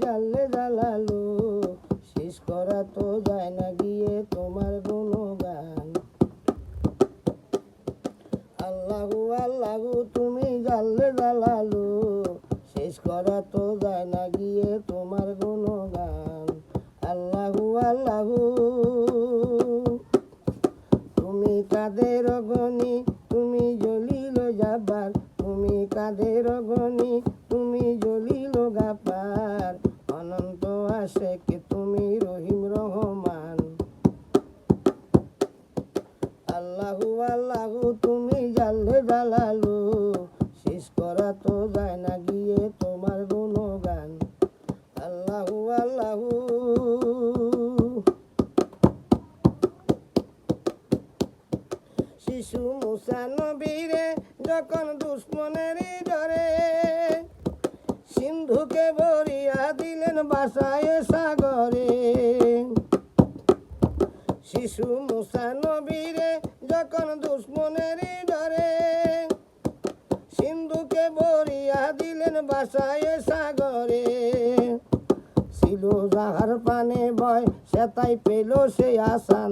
জানলে জালালো, শেষ করা তো যায় না গিয়ে তোমার গুণগান। আল্লাহু আল্লাহু তুমি জানলে জালালো, শেষ করা তো যায় না গিয়ে তোমার গুণগান। আল্লাহু আল্লাহু তুমি কাদের গনি, তুমি জলিল জাব্বার, তুমি কাদের গনি, তুমি জলিল গাফার, অনন্ত আশেক তুমি রহিম রহমান। আল্লাহু আল্লাহু তুমি জানলে জালালো, শেষ করা তো যায় না গিয়ে তোমার গুণগান। আল্লাহু আল্লাহু শিশু মুসা নবীরে যখন দুশ্মনের ডরে সিন্ধুকে ভরিয়া দিলেন বাসায় সাগরে। শিশু মুসা নবীরে যখন দুশ্মনের ডরে সিন্ধুকে ভরিয়া দিলেন বাসায় সাগরে। ছিল যাহার পানে ভয় সেতাই পেল সে আসান,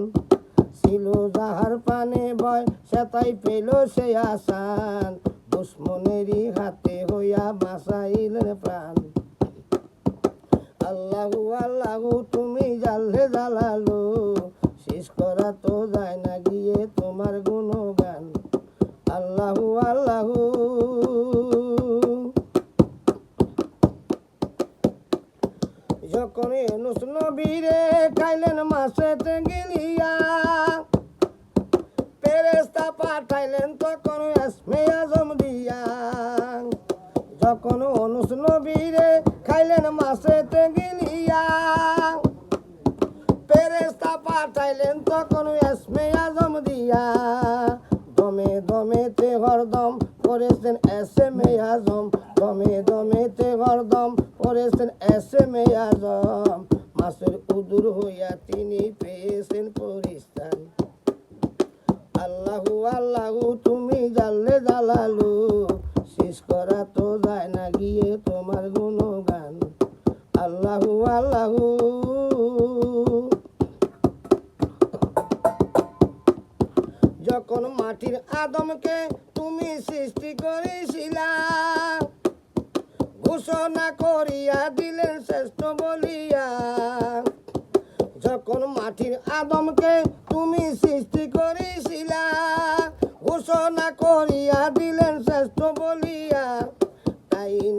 ছিল যাহার পানে ভয় সেতাই পেল সে আসান, দুশ্মনেরই হাতে হইয়া বাঁচাইলেন প্রাণ। আল্লাহু আল্লাহু তুমি জানলে জালালো, শেষ করা তো যায় না গিয়ে তোমার গুণগান। আল্লাহু আল্লাহু যখন ইউনূস নবীরে খাইলেন মাছেতে গিলিয়া, ফেরেশতা পাঠাইলেন তখন ইসমে আজম দিয়া। যখন ইউনূস নবীরে খাইলেন মাছেতে গিলিয়া, ফেরেশতা পাঠাইলেন তখন ইসমে আজম দিয়া। দমে দমেতে হরদম করেছেন এসমে আজম, দমে দমেতে হরদম করেছেন এসমে আজম, মাছের উদুর হইয়া তিনি পেয়েছেন পরিস্থান। আল্লাহু আল্লাহু তুমি জানলে জালালো, শেষ করা তো যায় না গিয়ে তোমার গুণগান। আল্লাহু আল্লাহু যখন মাটির আদমকে তুমি সৃষ্টি করেছিলা, ঘোষণা করিয়া দিলেন শ্রেষ্ঠ বলিয়া। যখন মাটির আদমকে তুমি সৃষ্টি করেছিলা, ঘোষণা করিয়া দিলেন শ্রেষ্ঠ বলিয়া। তাই